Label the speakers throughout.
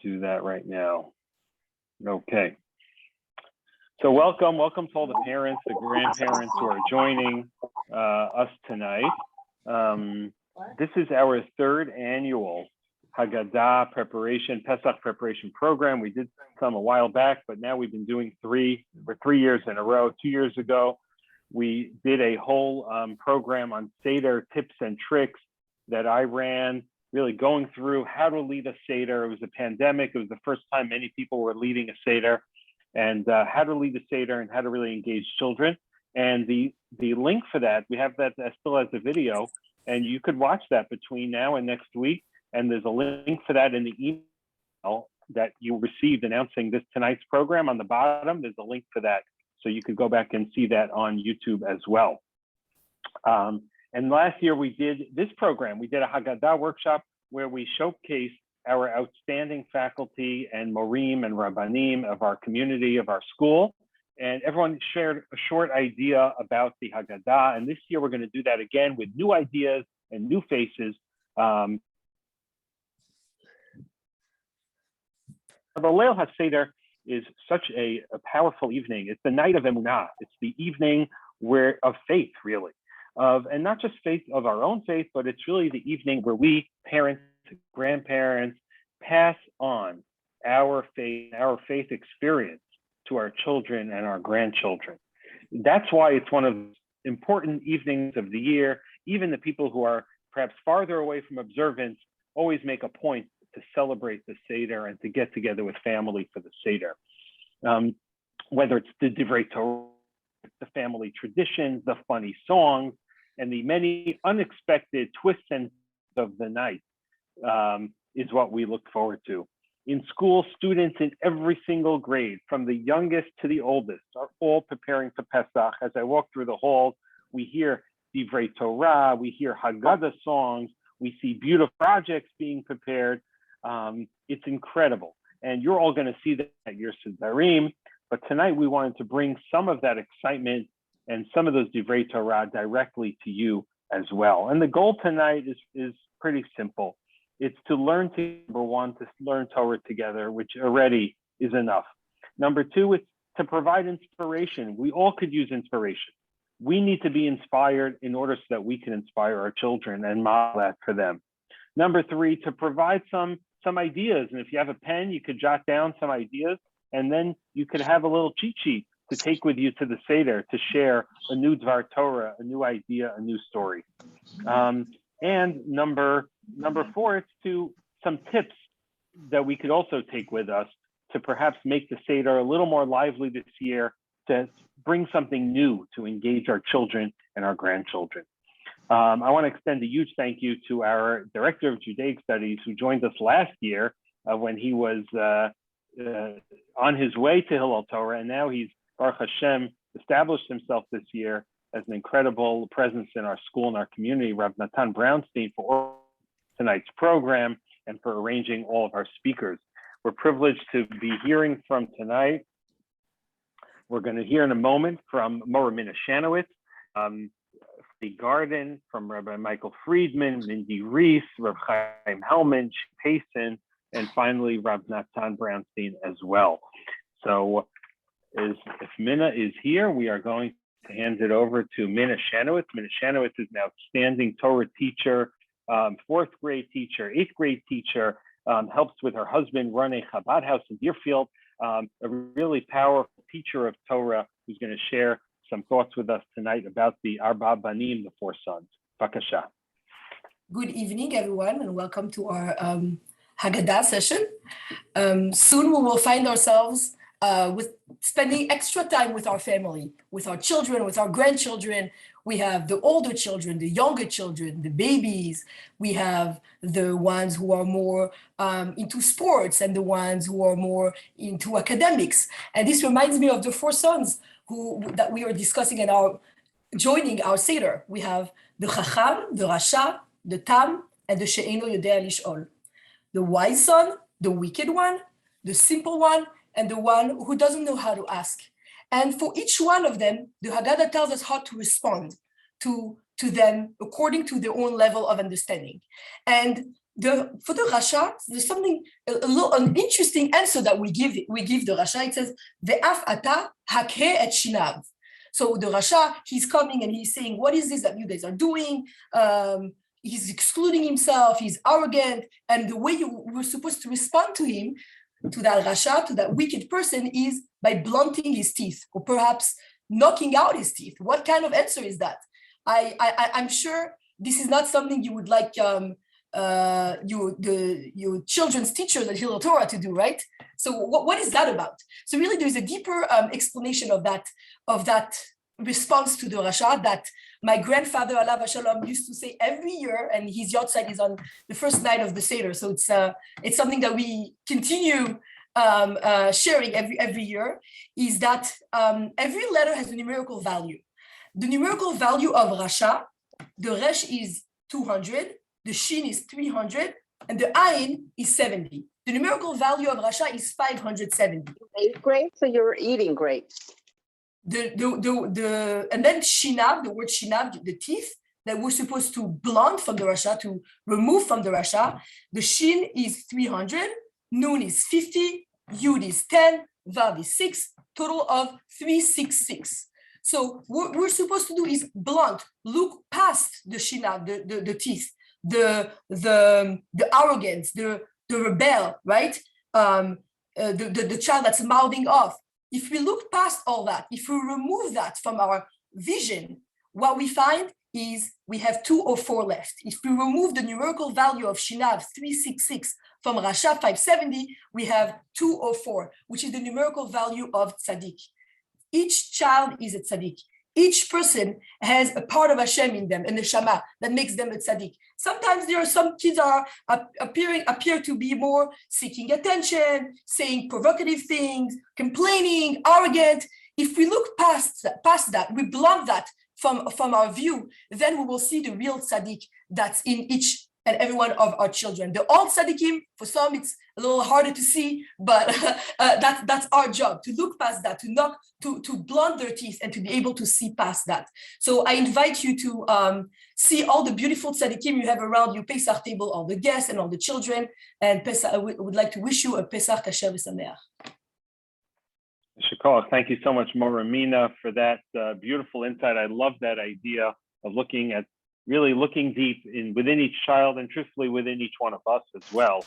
Speaker 1: do that right now. Okay. So welcome to all the parents, the grandparents who are joining us tonight. This is our third annual Haggadah Pesach preparation program. We did some a while back, but now we've been doing for 3 years in a row. 2 years ago, we did a whole program on Seder tips and tricks that I ran, really going through how to lead a Seder. It was a pandemic. It was the first time many people were leading a Seder, and how to lead a Seder and how to really engage children. And the link for that, we have that still as a video, and you could watch that between now and next week. And there's a link for that in the email that you received announcing tonight's program. On the bottom, there's a link for that. So you could go back and see that on YouTube as well. And last year we did this program. We did a Haggadah workshop where we showcased our outstanding faculty and morim and rabbanim of our community, of our school. And everyone shared a short idea about the Haggadah. And this year we're going to do that again with new ideas and new faces. The Leil HaSeder is such a powerful evening. It's the night of Emunah. It's the evening of faith, really, and not just faith of our own faith, but it's really the evening where we, parents, grandparents, pass on our faith experience to our children and our grandchildren. That's why it's one of the important evenings of the year. Even the people who are perhaps farther away from observance always make a point to celebrate the Seder and to get together with family for the Seder. Whether it's the Divrei Torah, the family traditions, the funny songs, and the many unexpected twists and of the night is what we look forward to. In school, students in every single grade, from the youngest to the oldest, are all preparing for Pesach. As I walk through the halls, we hear Divrei Torah, we hear Haggadah songs, we see beautiful projects being prepared. It's incredible. And you're all going to see that at your Siddurim. But tonight we wanted to bring some of that excitement and some of those Divrei Torah directly to you as well. And the goal tonight is pretty simple. It's to learn number one, to learn Torah together, which already is enough. Number two, it's to provide inspiration. We all could use inspiration. We need to be inspired in order so that we can inspire our children and model that for them. Number three, to provide some ideas. And if you have a pen, you could jot down some ideas, and then you could have a little cheat sheet to take with you to the Seder to share a new Dvar Torah, a new idea, a new story. And number four, it's some tips that we could also take with us to perhaps make the Seder a little more lively this year, to bring something new to engage our children and our grandchildren. I want to extend a huge thank you to our Director of Judaic Studies who joined us last year when he was on his way to Hillel Torah, and now he's, Baruch Hashem, established himself this year as an incredible presence in our school and our community, Rav Natan Brownstein, for tonight's program and for arranging all of our speakers. We're privileged to be hearing from tonight. We're going to hear in a moment from Mora Mina Shanowitz, the Garden, from Rabbi Michael Friedman, Mindy Reese, Rav Chaim Hellman, Payson, and finally Rav Natan Brownstein as well. So if Mina is here, we are going to hand it over to Mina Shanowitz. Mina Shanowitz is an outstanding Torah teacher, 4th grade teacher, 8th grade teacher, helps with her husband run a Chabad house in Deerfield, a really powerful teacher of Torah who's going to share some thoughts with us tonight about the Arba Banim, the 4 sons. Bakasha.
Speaker 2: Good evening, everyone, and welcome to our Haggadah session. Soon we will find ourselves with spending extra time with our family, with our children, with our grandchildren. We have the older children, the younger children, the babies. We have the ones who are more into sports and the ones who are more into academics. And this reminds me of the 4 sons that we are discussing and are joining our Seder. We have the Chacham, the Rasha, the Tam, and the She'eno Yodea Lish'ol. The wise son, the wicked one, the simple one, and the one who doesn't know how to ask. And for each one of them, the Haggadah tells us how to respond to them according to their own level of understanding. And for the Rasha, there's something an interesting answer that we give the Rasha. It says ve'af ata hakhe et shinav. So the Rasha, he's coming and he's saying, what is this that you guys are doing? He's excluding himself, he's arrogant, and the way we're supposed to respond to him, to that Rasha, to that wicked person, is by blunting his teeth, or perhaps knocking out his teeth. What kind of answer is that? I'm sure this is not something you would like your children's teachers at Hillel Torah to do, right? So what is that about? So really, there's a deeper explanation of that response to the Rasha that my grandfather Alav Shalom used to say every year, and his yahrzeit is on the first night of the Seder. So it's something that we continue sharing every year. Is that every letter has a numerical value. The numerical value of Rasha, the Resh is 200, the Shin is 300, and the Ayin is 70. The numerical value of Rasha is 570.
Speaker 3: Ate grapes, so you're eating grapes.
Speaker 2: And then Shinav, the word Shinav, the teeth that we're supposed to blunt from the Rasha, to remove from the Rasha. The Shin is 300, Nun is 50, Yud is 10, Vav is 6, total of 366. So what we're supposed to do is blunt, look past the Shinav, the teeth, the arrogance, the rebel, right? The child that's mouthing off. If we look past all that, if we remove that from our vision, what we find is we have 204 left. If we remove the numerical value of Shinav 366 from Rasha 570, we have 204, which is the numerical value of Tzaddik. Each child is a Tzaddik. Each person has a part of Hashem in them, a neshama, that makes them a tzaddik. Sometimes there are some kids appear to be more seeking attention, saying provocative things, complaining, arrogant. If we look past that, we blunt that from our view, then we will see the real tzaddik that's in each and every one of our children. The old tzaddikim, for some it's a little harder to see, but that's our job, to look past that, to blunt their teeth and to be able to see past that. So I invite you to see all the beautiful tzaddikim you have around your Pesach table, all the guests and all the children. And I would like to wish you a Pesach kasher v'sameach.
Speaker 1: Shakal, thank you so much, Mora Mina, for that beautiful insight. I love that idea of really looking deep within each child, and truthfully within each one of us as well,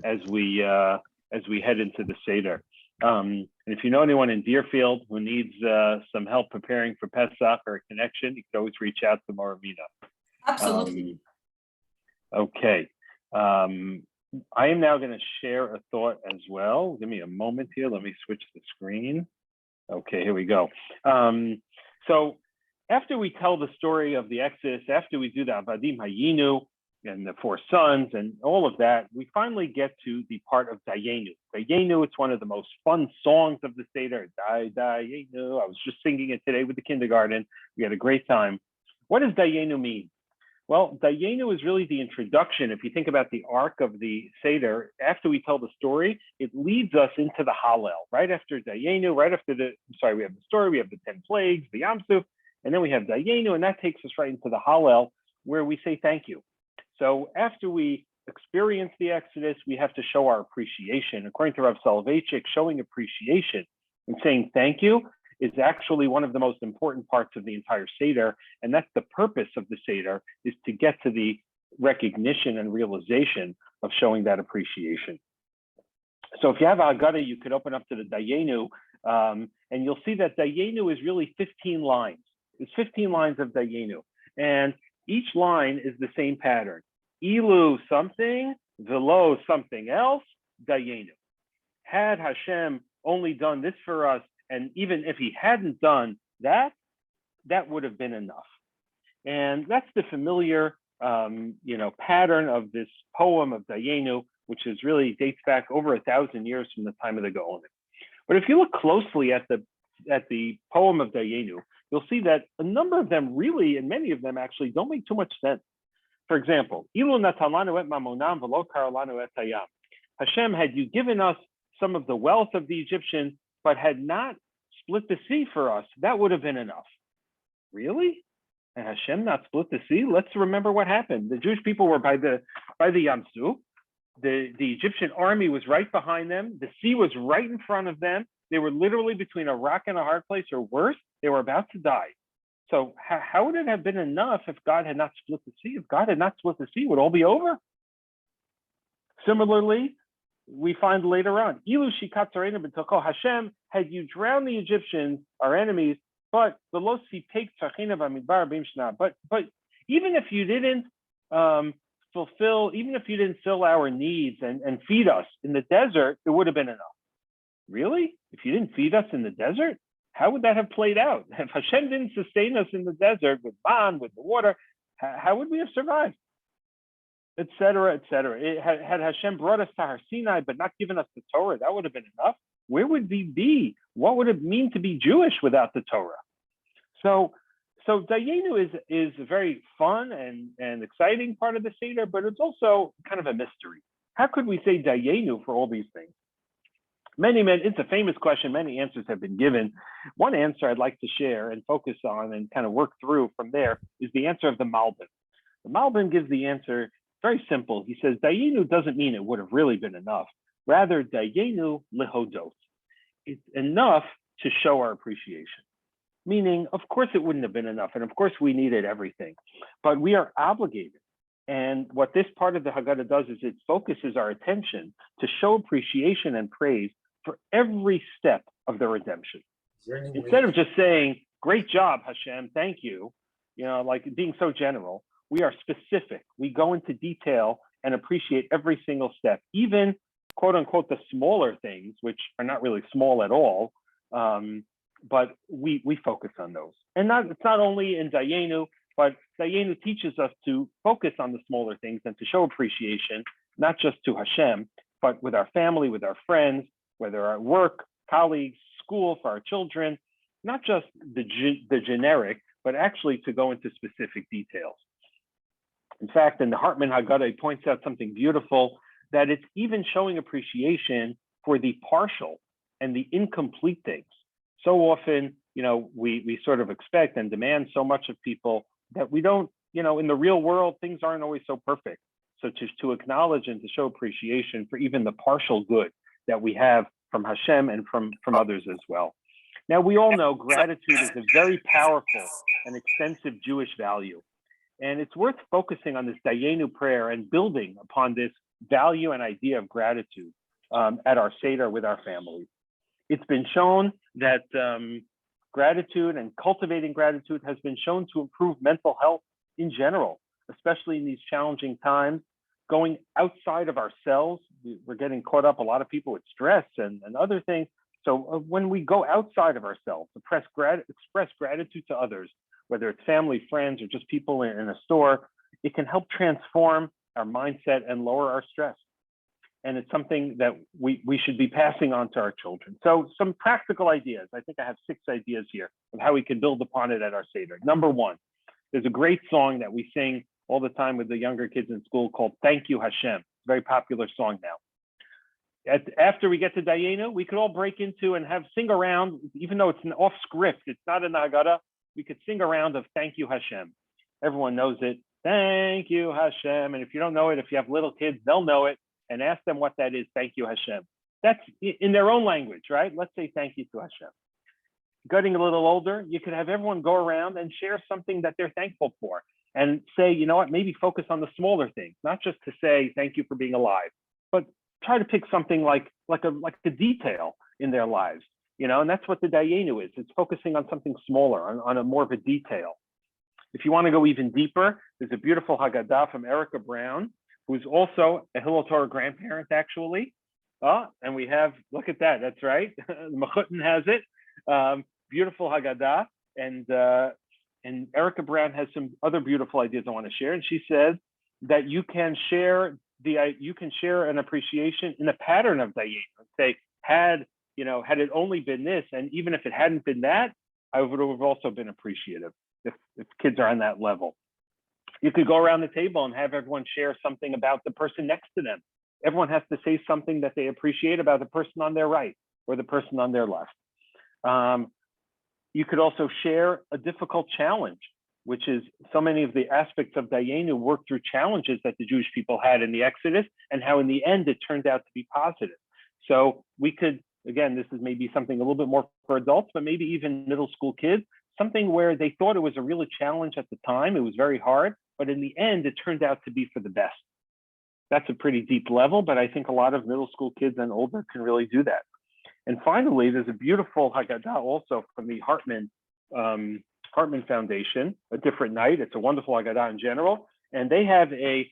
Speaker 1: as we head into the Seder. And if you know anyone in Deerfield who needs some help preparing for Pesach or a connection, you can always reach out to Mora Mina.
Speaker 2: Absolutely.
Speaker 1: Okay. I am now going to share a thought as well. Give me a moment here. Let me switch the screen. Okay, here we go. So after we tell the story of the Exodus, after we do the Avadim Hayinu and the 4 sons and all of that, we finally get to the part of Dayenu. Dayenu, it's one of the most fun songs of the Seder. Dayenu. I was just singing it today with the kindergarten. We had a great time. What does Dayenu mean? Well, Dayenu is really the introduction. If you think about the arc of the Seder, after we tell the story, it leads us into the Hallel. Right after Dayenu, we have the story, we have the 10 plagues, the Yam Suf, and then we have Dayenu, and that takes us right into the Hallel, where we say thank you. So after we experience the Exodus, we have to show our appreciation. According to Rav Soloveitchik, showing appreciation and saying thank you is actually one of the most important parts of the entire Seder. And that's the purpose of the Seder, is to get to the recognition and realization of showing that appreciation. So if you have Haggadah, you could open up to the Dayenu, and you'll see that Dayenu is really 15 lines. It's 15 lines of Dayenu. And each line is the same pattern. Ilu something, velo something else, Dayenu. Had Hashem only done this for us, and even if he hadn't done that, that would have been enough. And that's the familiar pattern of this poem of Dayenu, which is really dates back over 1,000 years from the time of the Gaonim. But if you look closely at the poem of Dayenu, you'll see that a number of them really, and many of them actually, don't make too much sense. For example, Ilu natalanu et mamonam v'lo karalanu et hayam. Hashem, had you given us some of the wealth of the Egyptians, but had not split the sea for us, that would have been enough. Really? and Hashem not split the sea? Let's remember what happened. The Jewish people were by the Yam Suf. The Egyptian army was right behind them. The sea was right in front of them. They were literally between a rock and a hard place, or worse, they were about to die. So how would it have been enough if God had not split the sea? If God had not split the sea, would all be over? Similarly, we find later on, Ilu shikat tzarenu b'toko, Hashem, had you drowned the Egyptians, our enemies, but the lo sipek tzarchena v'midbar b'imshna. But even if you didn't fill our needs and feed us in the desert, it would have been enough. Really? If you didn't feed us in the desert, how would that have played out? If Hashem didn't sustain us in the desert with man, with the water, how would we have survived? Et cetera, et cetera. Had Hashem brought us to Har Sinai but not given us the Torah, that would have been enough. Where would we be? What would it mean to be Jewish without the Torah? So Dayenu is a very fun and exciting part of the Seder, but it's also kind of a mystery. How could we say Dayenu for all these things? It's a famous question. Many answers have been given. One answer I'd like to share and focus on and kind of work through from there is the answer of the Malbim. The Malbim gives the answer very simple. He says, Dayenu doesn't mean it would have really been enough. Rather, Dayenu lihodot. It's enough to show our appreciation. Meaning, of course, it wouldn't have been enough. And of course, we needed everything. But we are obligated. And what this part of the Haggadah does is it focuses our attention to show appreciation and praise for every step of the redemption. Instead of just saying, great job, Hashem, thank you, like being so general, we are specific. We go into detail and appreciate every single step, even quote unquote, the smaller things, which are not really small at all, but we focus on those. And it's not only in Dayenu, but Dayenu teaches us to focus on the smaller things and to show appreciation, not just to Hashem, but with our family, with our friends, whether at work, colleagues, school, for our children, not just the generic, but actually to go into specific details. In fact, in the Hartman Haggadah, he points out something beautiful, that it's even showing appreciation for the partial and the incomplete things. So often, we sort of expect and demand so much of people that we don't, in the real world, things aren't always so perfect. So to acknowledge and to show appreciation for even the partial good that we have from Hashem and from others as well. Now, we all know gratitude is a very powerful and extensive Jewish value. And it's worth focusing on this Dayenu prayer and building upon this value and idea of gratitude at our Seder with our family. It's been shown that gratitude and cultivating gratitude has been shown to improve mental health in general, especially in these challenging times. Going outside of ourselves, we're getting caught up, a lot of people, with stress and other things. So when we go outside of ourselves, express gratitude to others, whether it's family, friends, or just people in a store, it can help transform our mindset and lower our stress. And it's something that we should be passing on to our children. So some practical ideas. I think I have 6 ideas here of how we can build upon it at our Seder. Number 1, there's a great song that we sing all the time with the younger kids in school called Thank You Hashem. It's a very popular song now. After we get to Dayenu, we could all break into and sing around, even though it's an off script, it's not in the Haggadah, we could sing around of Thank You Hashem. Everyone knows it. Thank you Hashem. And if you don't know it, if you have little kids, they'll know it, and ask them what that is. Thank you Hashem. That's in their own language, right? Let's say thank you to Hashem. Getting a little older, you could have everyone go around and share something that they're thankful for, and say, you know what, maybe focus on the smaller things, not just to say thank you for being alive, but try to pick something like a detail in their lives, and that's what the Dayenu is. It's focusing on something smaller, on a more of a detail. If you want to go even deeper, there's a beautiful Haggadah from Erica Brown, who's also a Hillel Torah grandparent, actually. And we have, look at that, that's right. Mechutin has it. Beautiful Haggadah. And Erica Brown has some other beautiful ideas I want to share. And she says that you can share an appreciation in a pattern of Dayenu. Say, had it only been this, and even if it hadn't been that, I would have also been appreciative if kids are on that level. You could go around the table and have everyone share something about the person next to them. Everyone has to say something that they appreciate about the person on their right or the person on their left. You could also share a difficult challenge. which is so many of the aspects of Dayenu work through challenges that the Jewish people had in the Exodus, and how in the end it turned out to be positive. So we could, again, this is maybe something a little bit more for adults, but maybe even middle school kids, something where they thought it was a real challenge at the time. It was very hard, but in the end, it turned out to be for the best. That's a pretty deep level, but I think a lot of middle school kids and older can really do that. And finally, there's a beautiful Haggadah also from the Hartman Foundation, A Different Night. It's a wonderful Haggadah in general. And they have a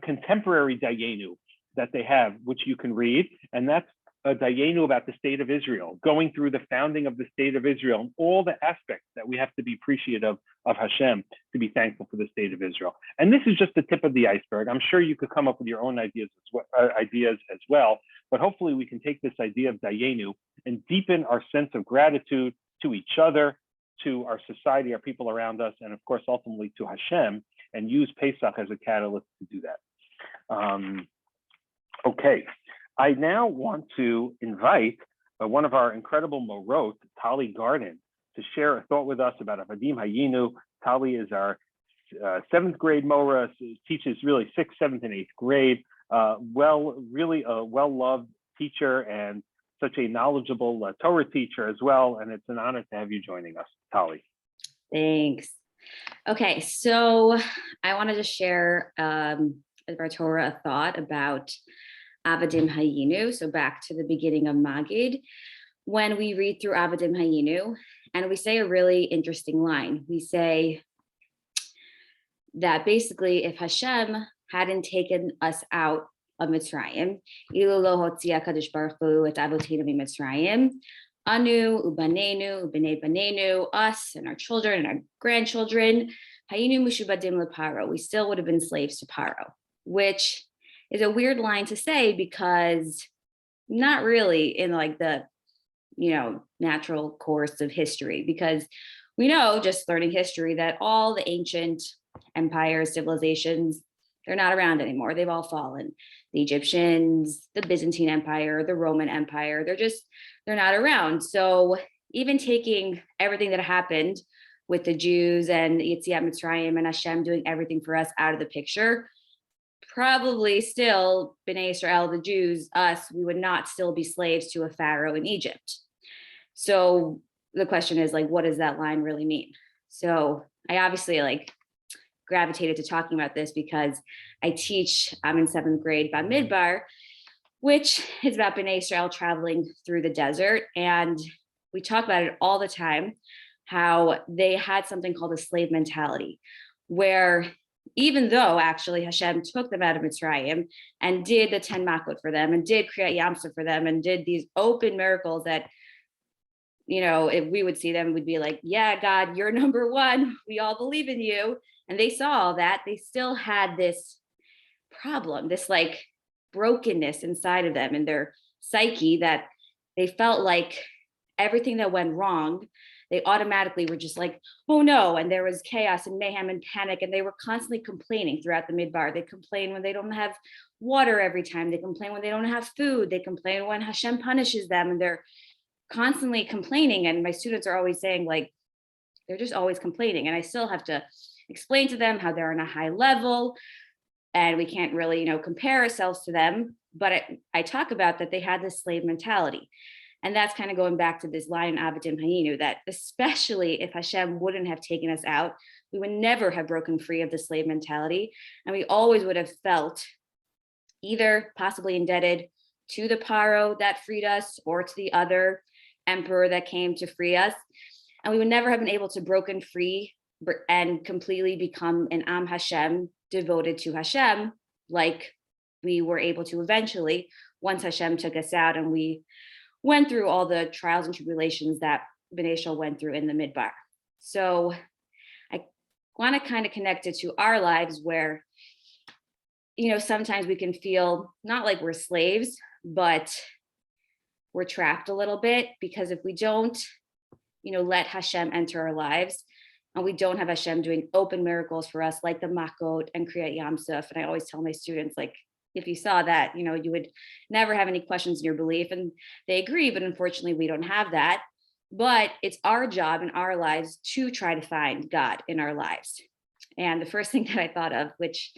Speaker 1: contemporary Dayenu that they have, which you can read. And that's a Dayenu about the state of Israel, going through the founding of the state of Israel and all the aspects that we have to be appreciative of Hashem, to be thankful for the state of Israel. And this is just the tip of the iceberg. I'm sure you could come up with your own ideas as well, but hopefully we can take this idea of Dayenu and deepen our sense of gratitude to each other, to our society, our people around us, and of course, ultimately to Hashem, and use Pesach as a catalyst to do that. Okay. I now want to invite one of our incredible Morot, Tali Garden, to share a thought with us about Avadim Hayinu. Tali is our 7th grade Mora, teaches really 6th, 7th, and 8th grade. Really a well-loved teacher and such a knowledgeable Torah teacher as well. And it's an honor to have you joining us, Tali.
Speaker 4: Thanks. Okay, so I wanted to share with our Torah a thought about Avadim Hayinu. So back to the beginning of Magid, when we read through Avadim Hayinu, and we say a really interesting line. We say that basically, if Hashem hadn't taken us out of Mitzrayim, Ilu lo hotzia Kadosh Baruch Hu et avotenu miMitzrayim, anu ubanenu ubnei banenu, us and our children and our grandchildren, Hayinu mushubadim leparo, we still would have been slaves to Paro, which is a weird line to say because not really in like the, natural course of history, because we know just learning history that all the ancient empires, civilizations, they're not around anymore. They've all fallen. The Egyptians, the Byzantine Empire, the Roman Empire, they're not around. So even taking everything that happened with the Jews and Yetziat Mitzrayim and Hashem doing everything for us out of the picture, probably still Bnei Israel, the Jews, us, we would not still be slaves to a pharaoh in Egypt. So the question is what does that line really mean? So I obviously gravitated to talking about this because I'm in 7th grade Bamidbar, which is about Bnei Israel traveling through the desert. And we talk about it all the time, how they had something called a slave mentality, where even though actually Hashem took them out of Mitzrayim and did the 10 makot for them and did create Yamsuf for them and did these open miracles that, if we would see them, we'd be like, yeah, God, you're number one. We all believe in you. And they saw all that. They still had this problem, this brokenness inside of them in their psyche, that they felt like everything that went wrong, they automatically were just oh no. And there was chaos and mayhem and panic. And they were constantly complaining throughout the midbar. They complain when they don't have water every time. They complain when they don't have food. They complain when Hashem punishes them. And they're constantly complaining. And my students are always saying they're just always complaining. And I still have to explain to them how they're on a high level and we can't really, compare ourselves to them. But I talk about that they had this slave mentality. And that's kind of going back to this line in Avadim Hayinu, that especially if Hashem wouldn't have taken us out, we would never have broken free of the slave mentality. And we always would have felt either possibly indebted to the Paro that freed us or to the other emperor that came to free us. And we would never have been able to broken free and completely become an Am Hashem, devoted to Hashem, like we were able to eventually once Hashem took us out and we went through all the trials and tribulations that Bnei Israel went through in the Midbar. So I want to kind of connect it to our lives where, sometimes we can feel not like we're slaves, but we're trapped a little bit, because if we don't, let Hashem enter our lives, and we don't have Hashem doing open miracles for us, like the Makot and Kriyat Yamsuf. And I always tell my students, if you saw that, you would never have any questions in your belief. And they agree, but unfortunately we don't have that. but it's our job in our lives to try to find God in our lives. And the first thing that I thought of, which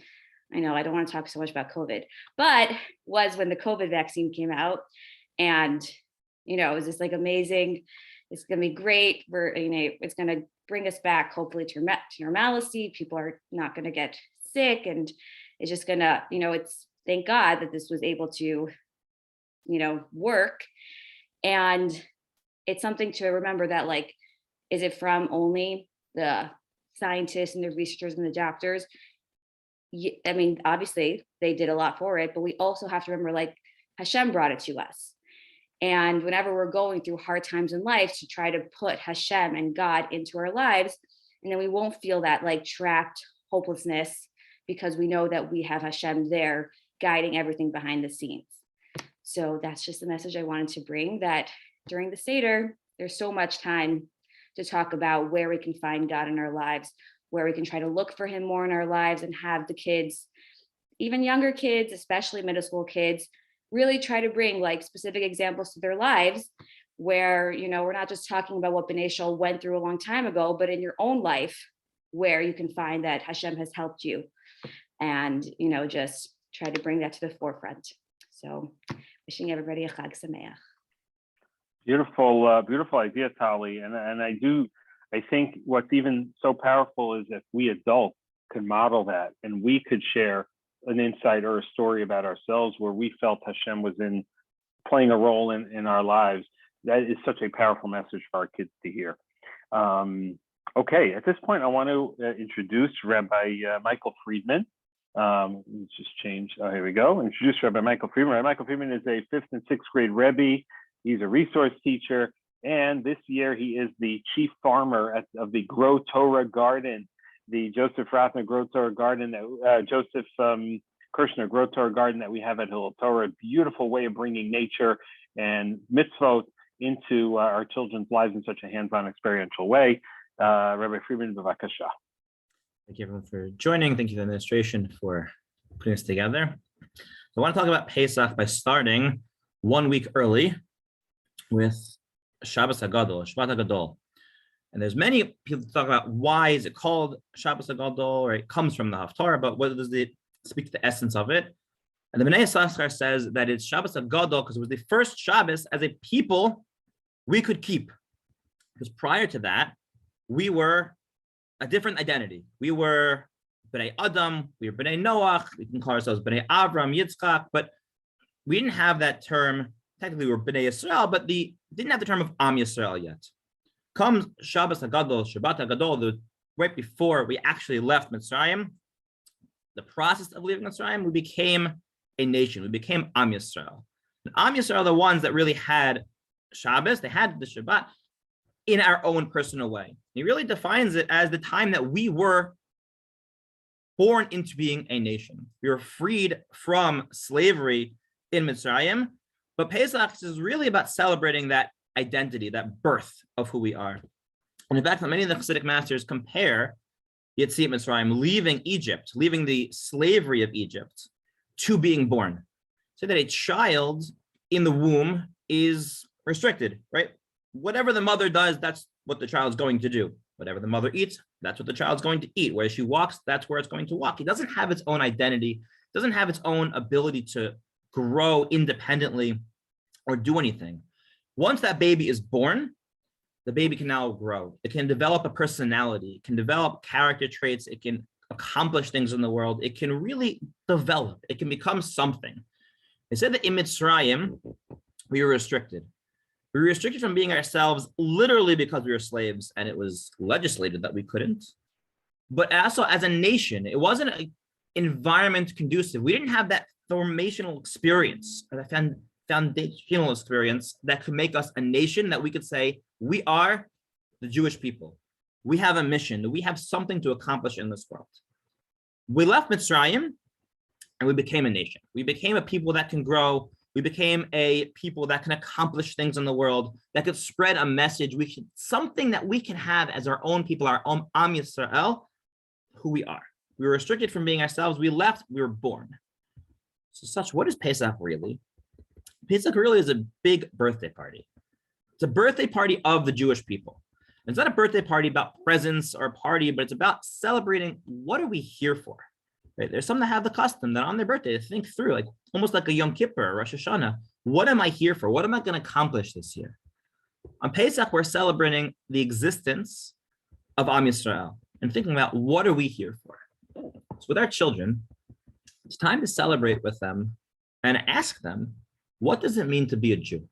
Speaker 4: I know I don't want to talk so much about COVID, but was when the COVID vaccine came out, and it was just like amazing. It's going to be great. It's going to bring us back hopefully to normalcy. People are not going to get sick, and it's just going to, it's thank God that this was able to, work. And it's something to remember that, like, is it from only the scientists and the researchers and the doctors? I mean, obviously they did a lot for it, but we also have to remember, like, Hashem brought it to us. And whenever we're going through hard times in life, to try to put Hashem and God into our lives, and then we won't feel that like trapped hopelessness, because we know that we have Hashem there guiding everything behind the scenes. So that's just the message I wanted to bring, that during the Seder, there's so much time to talk about where we can find God in our lives, where we can try to look for him more in our lives, and have the kids, even younger kids, especially middle school kids, really try to bring like specific examples to their lives where, we're not just talking about what B'nai Shul went through a long time ago, but in your own life, where you can find that Hashem has helped you, and, just try to bring that to the forefront. So wishing everybody a Chag Sameach.
Speaker 1: Beautiful idea, Tali. And I think what's even so powerful is if we adults could model that, and we could share an insight or a story about ourselves where we felt Hashem was playing a role in our lives. That is such a powerful message for our kids to hear. Okay, at this point, I want to introduce Rabbi Michael Friedman. Let's just change. Oh, here we go. Introduce Rabbi Michael Friedman. Rabbi Michael Friedman is a 5th and 6th grade Rebbe. He's a resource teacher, and this year he is the chief farmer of the Grow Torah Garden, the Joseph Rathner Grow Torah Garden, Joseph Kirshner Grow Torah Garden that we have at Hillel Torah. A beautiful way of bringing nature and mitzvot into our children's lives in such a hands-on experiential way. Rabbi Friedman, b'vakasha.
Speaker 5: Thank you everyone for joining. Thank you to the administration for putting this together. So I want to talk about Pesach by starting 1 week early with Shabbos HaGadol, Shabbat HaGadol. And there's many people talk about why is it called Shabbos HaGadol, or it comes from the Haftarah, but what does it speak to the essence of it? And the Bnei Yissaschar says that it's Shabbos HaGadol because it was the first Shabbos as a people we could keep. Because prior to that, we were a different identity. We were Bnei Adam, we were Bnei Noach, we can call ourselves Bnei Avram, Yitzchak, but we didn't have that term. Technically, we were Bnei Yisrael, but didn't have the term of Am Yisrael yet. Comes Shabbos HaGadol, Shabbat HaGadol, right before we actually left Mitzrayim, the process of leaving Mitzrayim, we became a nation. We became Am Yisrael. And Am Yisrael are the ones that really had Shabbos, they had the Shabbat in our own personal way. He really defines it as the time that we were born into being a nation. We were freed from slavery in Mitzrayim, but Pesach is really about celebrating that identity, that birth of who we are. And in fact, many of the Hasidic masters compare Yetziat Mitzrayim, leaving Egypt, leaving the slavery of Egypt, to being born. So that a child in the womb is restricted, right? Whatever the mother does, that's what the child's going to do. Whatever the mother eats, that's what the child's going to eat. Where she walks, that's where it's going to walk. It doesn't have its own identity, doesn't have its own ability to grow independently or do anything. Once that baby is born, the baby can now grow. It can develop a personality, it can develop character traits, it can accomplish things in the world. It can really develop, it can become something. They said that in Mitzrayim, we were restricted. We were restricted from being ourselves literally because we were slaves and it was legislated that we couldn't. But also as a nation, it wasn't an environment conducive. We didn't have that formational experience, or that foundational experience that could make us a nation that we could say, we are the Jewish people. We have a mission, we have something to accomplish in this world. We left Mitzrayim and we became a nation. We became a people that can grow. We became a people that can accomplish things in the world, that could spread a message. Something that we can have as our own people, our own Am Yisrael, who we are. We were restricted from being ourselves. We left, we were born. So what is Pesach really? Pesach really is a big birthday party. It's a birthday party of the Jewish people. It's not a birthday party about presents or a party, but it's about celebrating what are we here for, right? There's some that have the custom that on their birthday, they think through, like almost like a Yom Kippur or Rosh Hashanah. What am I here for? What am I going to accomplish this year? On Pesach, we're celebrating the existence of Am Yisrael and thinking about what are we here for? So with our children, it's time to celebrate with them and ask them, what does it mean to be a Jew,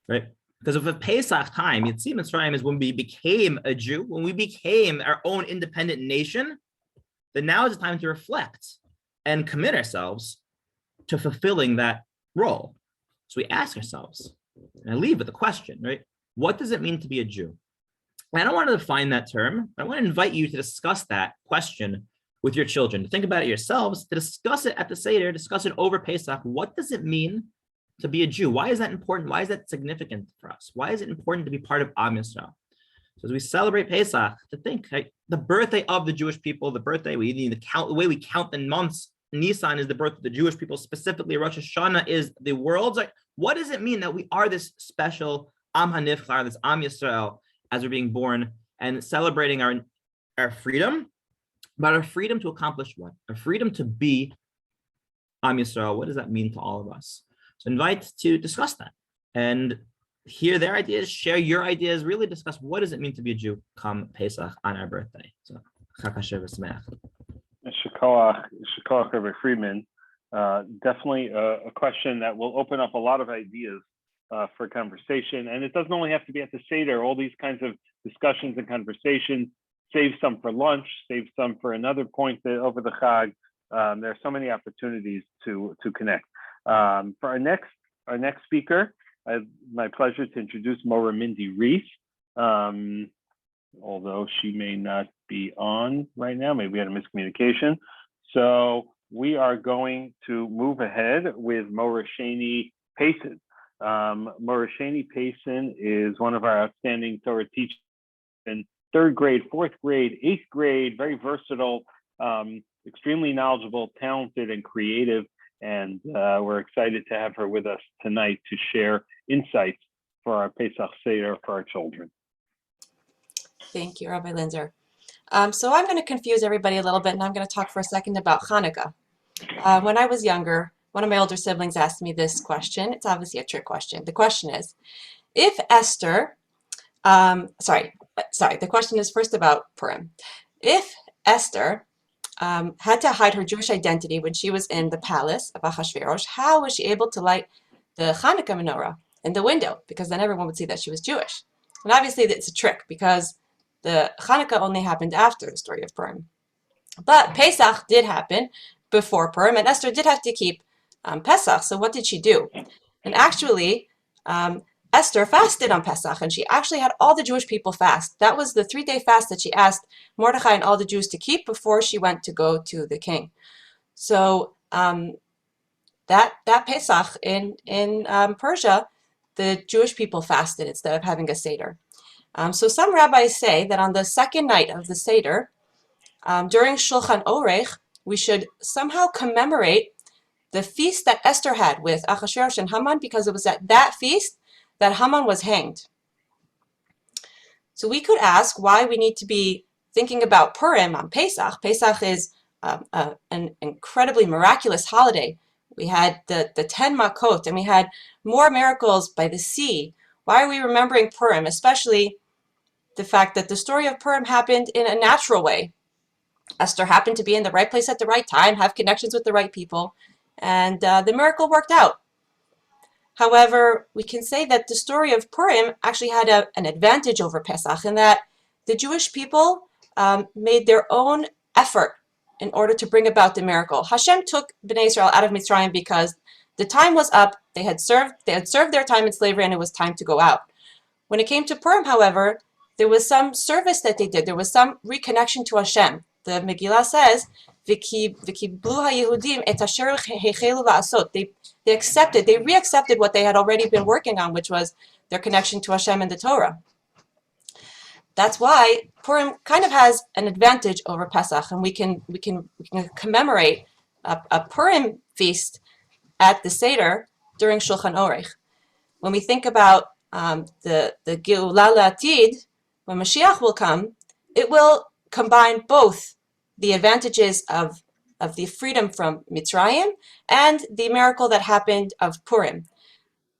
Speaker 5: right? Because of a Pesach time, Yetziat Mitzrayim is when we became a Jew, when we became our own independent nation, then now is the time to reflect and commit ourselves to fulfilling that role. So we ask ourselves, and I leave with a question, right? What does it mean to be a Jew? And I don't want to define that term. I want to invite you to discuss that question with your children, to think about it yourselves, to discuss it at the Seder, discuss it over Pesach. What does it mean to be a Jew? Why is that important? Why is that significant for us? Why is it important to be part of Am Yisrael? So as we celebrate Pesach, to think, right, the birthday of the Jewish people, the birthday, we need to count, the way we count the months, Nisan is the birth of the Jewish people, specifically Rosh Hashanah is the world's. Like, what does it mean that we are this special Am HaNivchar, this Am Yisrael, as we're being born and celebrating our freedom, but our freedom to accomplish what? Our freedom to be Am Yisrael. What does that mean to all of us? So invite to discuss that and hear their ideas, share your ideas, really discuss what does it mean to be a Jew come Pesach on our birthday. So, Chag Kasher V'Sameach.
Speaker 1: Shkoach, Rabbi Friedman. Definitely a question that will open up a lot of ideas for conversation. And it doesn't only have to be at the Seder. All these kinds of discussions and conversations, save some for lunch, save some for another point over the Chag. There are so many opportunities to connect. For our next speaker, my pleasure to introduce Mora Mindy Reese, although she may not be on right now. Maybe we had a miscommunication. So we are going to move ahead with Mora Shani Payson. Mora Shani Payson is one of our outstanding Torah teachers in 3rd grade, 4th grade, 8th grade, very versatile, extremely knowledgeable, talented, and creative. And we're excited to have her with us tonight to share insights for our Pesach Seder for our children.
Speaker 6: Thank you, Rabbi Linzer. So I'm going to confuse everybody a little bit, and I'm going to talk for a second about Hanukkah. When I was younger, one of my older siblings asked me this question. It's obviously a trick question. The question is, if Esther, the question is first about Purim. If Esther had to hide her Jewish identity when she was in the palace of Ahasuerus, how was she able to light the Hanukkah menorah in the window? Because then everyone would see that she was Jewish. And obviously it's a trick because the Hanukkah only happened after the story of Purim. But Pesach did happen before Purim, and Esther did have to keep Pesach. So what did she do? And actually, Esther fasted on Pesach, and she actually had all the Jewish people fast. That was the 3-day fast that she asked Mordechai and all the Jews to keep before she went to go to the king. So that Pesach in Persia, the Jewish people fasted instead of having a Seder. So some rabbis say that on the second night of the Seder, during Shulchan Orech, we should somehow commemorate the feast that Esther had with Achashverosh and Haman, because it was at that feast that Haman was hanged. So we could ask why we need to be thinking about Purim on Pesach. Pesach is an incredibly miraculous holiday. We had the 10 Makot, and we had more miracles by the sea. Why are we remembering Purim, especially the fact that the story of Purim happened in a natural way? Esther happened to be in the right place at the right time, have connections with the right people, and the miracle worked out. However, we can say that the story of Purim actually had an advantage over Pesach in that the Jewish people made their own effort in order to bring about the miracle. Hashem took Bnei Israel out of Mitzrayim because the time was up. They had served their time in slavery, and it was time to go out. When it came to Purim, however, there was some service that they did. There was some reconnection to Hashem. The Megillah says, they reaccepted what they had already been working on, which was their connection to Hashem and the Torah. That's why Purim kind of has an advantage over Pesach, and we can commemorate a Purim feast at the Seder during Shulchan Orech. When we think about the Geulah La'atid, when Mashiach will come, it will combine both the advantages of the freedom from Mitzrayim and the miracle that happened of Purim.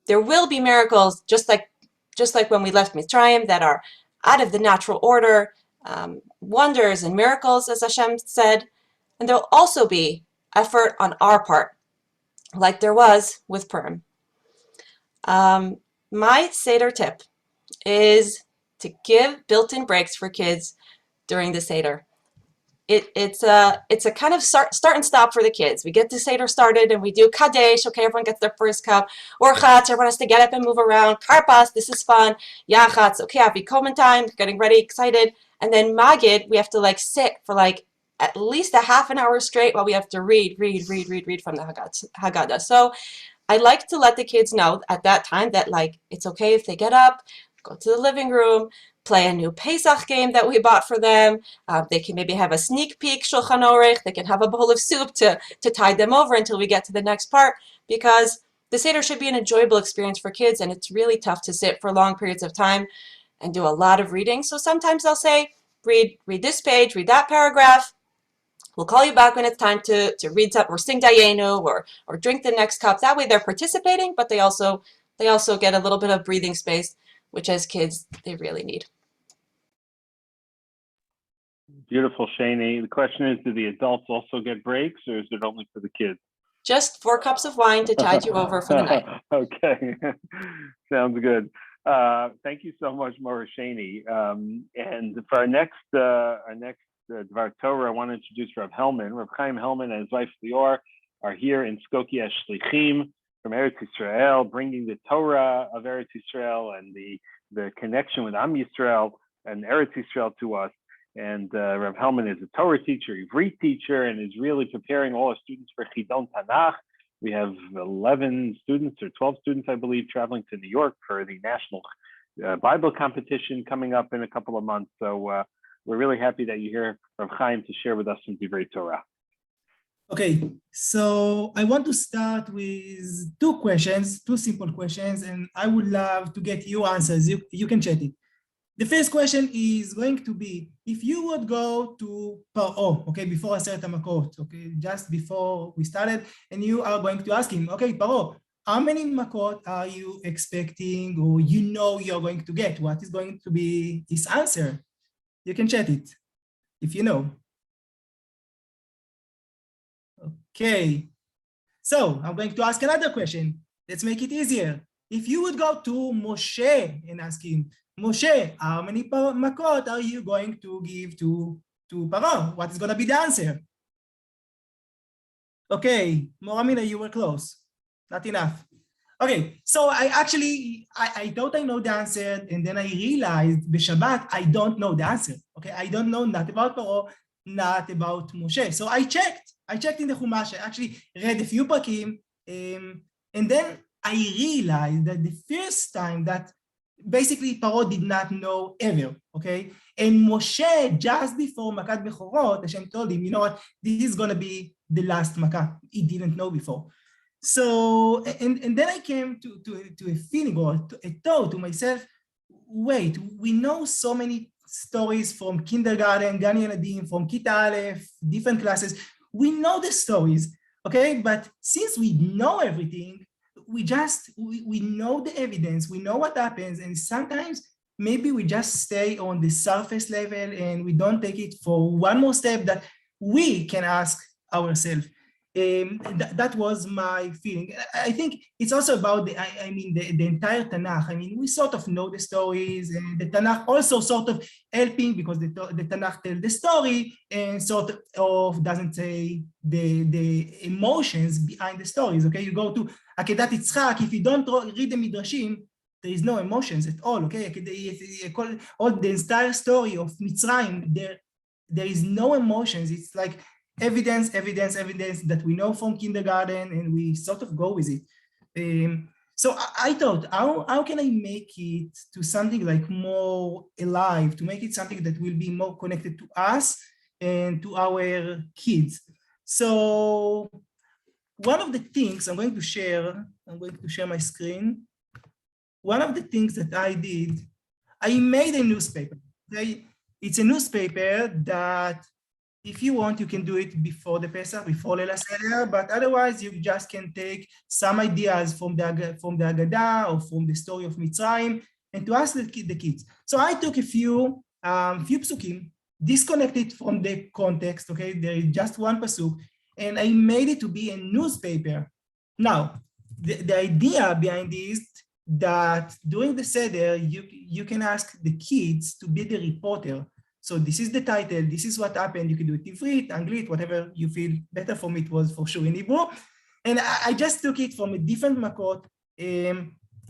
Speaker 6: There will be miracles just like when we left Mitzrayim that are out of the natural order, wonders and miracles, as Hashem said, and there will also be effort on our part, like there was with Purim. My Seder tip is to give built-in breaks for kids during the Seder. It's a kind of start and stop for the kids. We get the Seder started and we do Kadesh, okay, everyone gets their first cup. Or Chatz, everyone has to get up and move around. Karpas, this is fun. Yachatz, okay, Afikomen time, getting ready, excited. And then Magid, we have to like sit for like at least a half an hour straight while we have to read from the Haggadah. So I like to let the kids know at that time that like it's okay if they get up, go to the living room, play a new Pesach game that we bought for them. They can maybe have a sneak peek, Shulchan Aruch. They can have a bowl of soup to tide them over until we get to the next part, because the Seder should be an enjoyable experience for kids, and it's really tough to sit for long periods of time and do a lot of reading. So sometimes I'll say, read this page, read that paragraph. We'll call you back when it's time to read something or sing Dayenu or drink the next cup. That way they're participating, but they also get a little bit of breathing space, which as kids, they really need.
Speaker 1: Beautiful, Shani. The question is, do the adults also get breaks, or is it only for the kids?
Speaker 6: Just 4 cups of wine to tide you over for the night.
Speaker 1: Okay, sounds good. Thank you so much, Mora Shani. And for our next Dvar Torah, I want to introduce Rav Hellman. Rav Chaim Hellman and his wife Lior are here in Skokie Shlichim from Eretz Yisrael, bringing the Torah of Eretz Yisrael and the connection with Am Yisrael and Eretz Yisrael to us. And Rav Hellman is a Torah teacher, Ivrit teacher, and is really preparing all our students for Chidon Tanakh. We have 11 students or 12 students, I believe, traveling to New York for the National Bible Competition coming up in a couple of months. So we're really happy that you're here, Rav Chaim, to share with us some Divrei Torah.
Speaker 7: Okay, so I want to start with 2 simple questions, and I would love to get your answers. You can chat it. The first question is going to be, if you would go to Paro, okay, before Aseret HaMakot, okay, just before we started, and you are going to ask him, okay, Paro, how many Makot are you expecting, or you're going to get? What is going to be his answer? You can chat it, if you know. Okay, so I'm going to ask another question. Let's make it easier. If you would go to Moshe and ask him, Moshe, how many makot are you going to give to Paro? What is going to be the answer? Okay, Moramina, you were close. Not enough. Okay, so I thought I know the answer, and then I realized B'Shabbat I don't know the answer. Okay, I don't know not about Paro, not about Moshe. So I checked in the Chumash. I actually read a few pakim, and then I realized that the first time that basically Paro did not know ever, okay? And Moshe, just before Makat Bechorot, Hashem told him, you know what, this is gonna be the last Makat. He didn't know before. So, and then I came to a feeling or a thought to myself, wait, we know so many stories from kindergarten, Gan Yeladim, from Kita Aleph, different classes. We know the stories, okay? But since we know everything, we know the evidence, we know what happens, and sometimes maybe we just stay on the surface level and we don't take it for one more step that we can ask ourselves. That was my feeling. I think it's also about the entire Tanakh. I mean, we sort of know the stories, and the Tanakh also sort of helping because the Tanakh tells the story and sort of doesn't say the emotions behind the stories. Okay, you go to Akedat Yitzchak, if you don't read the Midrashim, there is no emotions at all. Okay, all the entire story of Mitzrayim, there is no emotions. It's like evidence that we know from kindergarten, and we sort of go with it. So I thought, how can I make it to something like more alive, to make it something that will be more connected to us and to our kids? So one of the things I'm going to share my screen. one of the things that I did, I made a newspaper. Okay? It's a newspaper that if you want, you can do it before the Pesach, before Leila Seder, but otherwise you just can take some ideas from the Haggadah or from the story of Mitzrayim and to ask the kids. So I took a few psukim, disconnected from the context, okay? There is just one pasuk, and I made it to be a newspaper. Now, the idea behind this that during the Seder, you can ask the kids to be the reporter. So this is the title, this is what happened. You can do it in Ivrit, Anglit, whatever you feel better. For me, it was for sure in Hebrew. And I just took it from a different makot.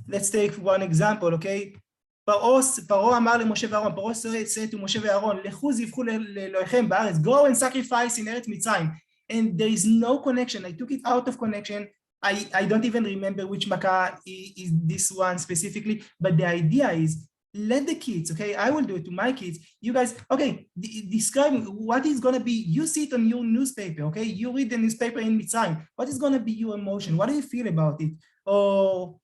Speaker 7: Let's take one example, okay? פרעה אמר למשה ואהרון, פרעה said to Moshe ואהרון, לכו זבחו לאלוהיכם בארץ, go and sacrifice in ארץ מצרים. And there is no connection. I took it out of connection. I don't even remember which Makkah is this one specifically, but the idea is let the kids, okay, I will do it to my kids. You guys, okay, describe what is going to be, you see it on your newspaper, okay? You read the newspaper in Mitzrayim. What is going to be your emotion? What do you feel about it? Or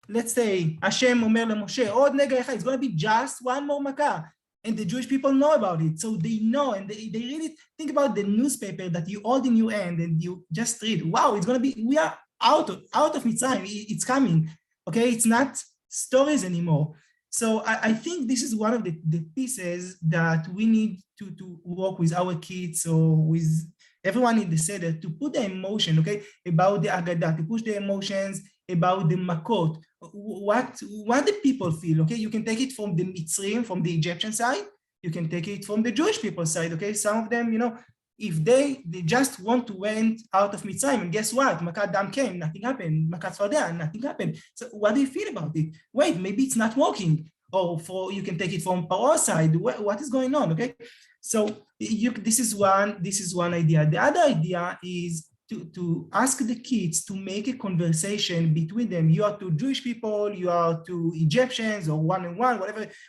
Speaker 7: let's say, Hashem Omer LeMoshe, עוד נגע אחד, it's going to be just one more Makkah. And the Jewish people know about it. So they know, and they really think about the newspaper that you hold in your hand and you just read, wow, it's going to be, we are out of Mitzrayim, it's coming, okay? It's not stories anymore. So I think this is one of the pieces that we need to work with our kids or with everyone in the Seder to put the emotion, okay, about the Haggadah, to push the emotions about the Makot, what the people feel, okay? You can take it from the Mitzrim, from the Egyptian side, you can take it from the Jewish people side, okay? Some of them, you know, if they just want to went out of Mitzrayim, and guess what? Makat Dam came, nothing happened. Makat Sfardea, nothing happened. So what do you feel about it? Wait, maybe it's not working. Or you can take it from Paro's side. What is going on? Okay, so this is one idea. The other idea is to ask the kids to make a conversation between them. You are two Jewish people, you are two Egyptians, or one and one,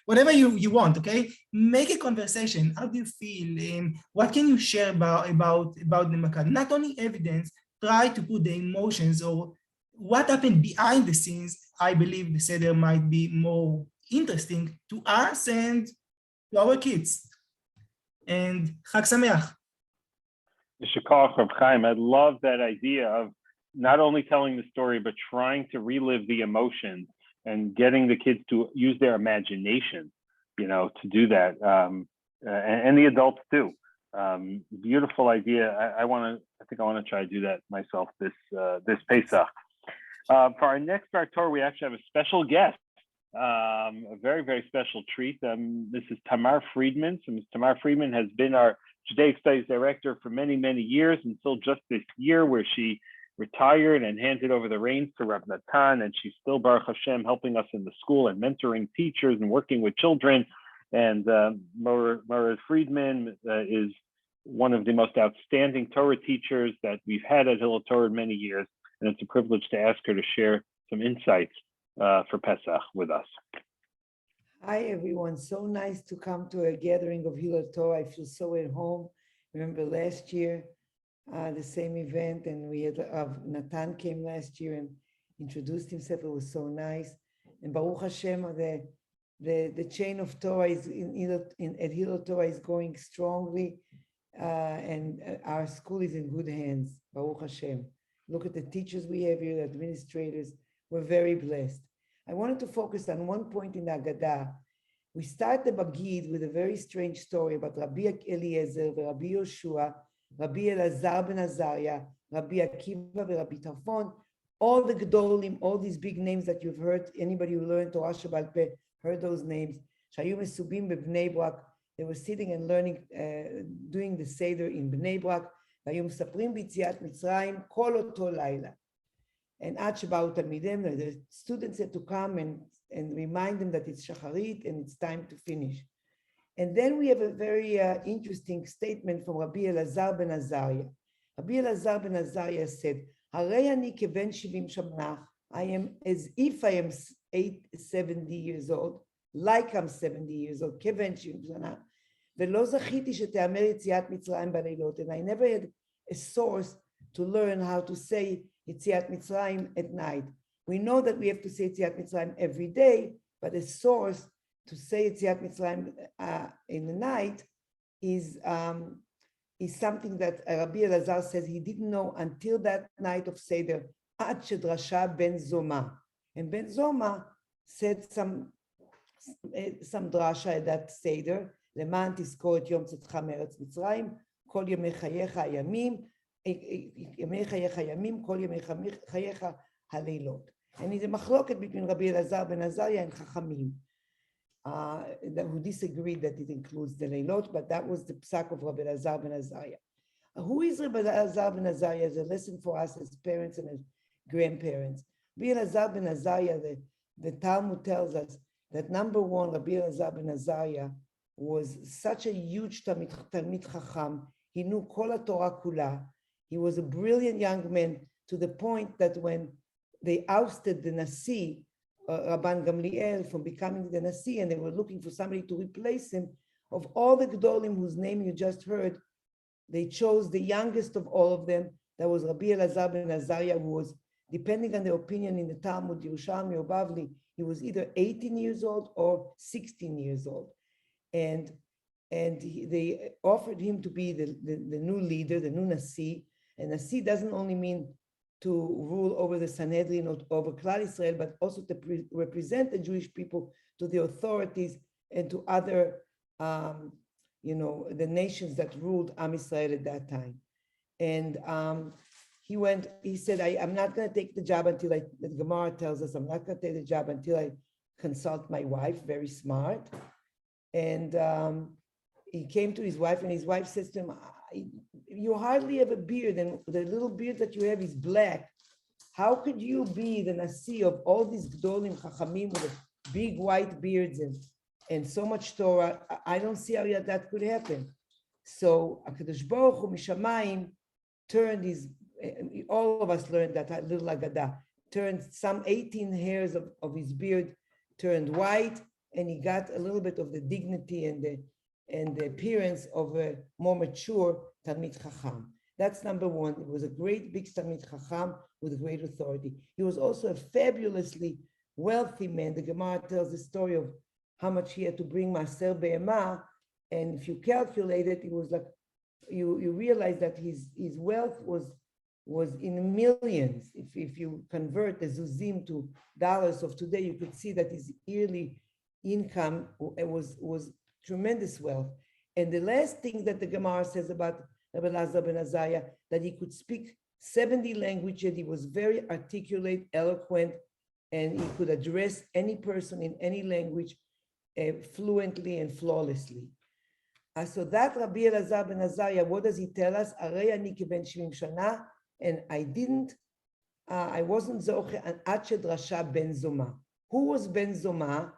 Speaker 7: whatever you want. Okay, make a conversation. How do you feel? What can you share about the Makkah? Not only evidence. Try to put the emotions or what happened behind the scenes. I believe the Seder might be more interesting to us and to our kids. And Chag Sameach.
Speaker 1: Shekach Rav Chaim, I love that idea of not only telling the story, but trying to relive the emotions and getting the kids to use their imagination, you know, to do that. And the adults too. Beautiful idea. I think I want to try to do that myself this Pesach. For our next Torah, we actually have a special guest. A very, very special treat. This is Tamar Friedman. So Ms. Tamar Friedman has been our Judaic Studies Director for many, many years until just this year where she retired and handed over the reins to Rav Natan, and she's still, Baruch Hashem, helping us in the school and mentoring teachers and working with children. And Mara Friedman is one of the most outstanding Torah teachers that we've had at Hillel Torah in many years, and it's a privilege to ask her to share some insights for Pesach with us.
Speaker 8: Hi, everyone. So nice to come to a gathering of Hillel Torah. I feel so at home. Remember last year, the same event, and we had Natan came last year and introduced himself. It was so nice. And Baruch Hashem, the chain of Torah is at Hillel Torah is going strongly, and our school is in good hands. Baruch Hashem. Look at the teachers we have here, the administrators. We're very blessed. I wanted to focus on one point in the Haggadah. We start the Magid with a very strange story about Rabbi Eliezer, Rabbi Yoshua, Rabbi Elazar ben Azariah, Rabbi Akiva, Rabbi Tarfon, all the Gedolim, all these big names that you've heard. Anybody who learned Torah Sheba'al Peh heard those names. Shayu Mesubim b'Bnei Brak. They were sitting and learning, doing the Seder in Bnei Brak. והיו מספרים ביציאת מצרים כל אותו לילה. And עד שבאו תלמידים, the students had to come and remind them that it's Shacharit and it's time to finish. And then we have a very interesting statement from Rabbi Elazar ben Azariah. Rabbi Elazar ben Azariah said, הרי אני כבן 70 שנה, I am as if I am 70 years old, like I'm 70 years old, כבן 70 שנה, ולא זכיתי שתאמר יציאת מצרים בלילות, and I never had a source to learn how to say יציאת מצרים at night. We know that we have to say Yetziat Mitzrayim every day, but a source to say Yetziat Mitzrayim in the night is something that Rabbi Elazar says he didn't know until that night of Seder, Ad Shedrasha Ben Zoma. And Ben Zoma said some drasha at that Seder, למען תזכור את יום צאתך מארץ מצרים, כל ימי חייך הימים, ימי חייך הימים, כל ימי חייך הלילות. And it's a מחלוקת between Rabbi Elazar ben Azariah and Chachamim. Who disagreed that it includes the Leilot, but that was the psak of Rabbi Elazar ben Azariah. Who is Rabbi Elazar ben Azariah as a lesson for us as parents and as grandparents? Rabbi Elazar ben Azariah, the Talmud tells us that number one, Rabbi Elazar ben Azariah was such a huge Talmid Chacham. He knew Kol HaTorah Kula. He was a brilliant young man to the point that when they ousted the Nasi, Rabban Gamliel, from becoming the Nasi, and they were looking for somebody to replace him, of all the Gdolim whose name you just heard, they chose the youngest of all of them. That was Rabbi Elazar ben Azariah, who was, depending on the opinion in the Talmud, Yerushalmi or Bavli, he was either 18 years old or 16 years old. And they offered him to be the new leader, the new Nasi. And Nasi doesn't only mean to rule over the Sanhedrin or over Klal Israel, but also to represent the Jewish people to the authorities and to other, the nations that ruled Am Israel at that time. And he said, I'm not going to take the job until the Gemara tells us, I'm not going to take the job until I consult my wife, very smart. And he came to his wife, and his wife says to him, you hardly have a beard, and the little beard that you have is black. How could you be the Nasi of all these Gdolim Chachamim with big white beards and so much Torah? I don't see how that could happen. So HaKadosh Baruch Hu Mishamayim turned all of us learned that little Haggadah, turned some 18 hairs of his beard, turned white, and he got a little bit of the dignity and the appearance of a more mature Talmid Chacham. That's number one. It was a great big Talmid Chacham with great authority. He was also a fabulously wealthy man. The Gemara tells the story of how much he had to bring Maser Be'emah, and if you calculate it, it was like you realize that his wealth was in millions. If you convert the zuzim to dollars of today, you could see that his yearly income was tremendous wealth. And the last thing that the Gemara says about Rabbi Elazar ben Azariah, that he could speak 70 languages, he was very articulate, eloquent, and he could address any person in any language fluently and flawlessly. So that Rabbi Elazar ben Azariah, what does he tell us? Arei ani keben 70 shana, and I wasn't zoche an ad shedrasha ben Zoma. Who was Ben Zoma?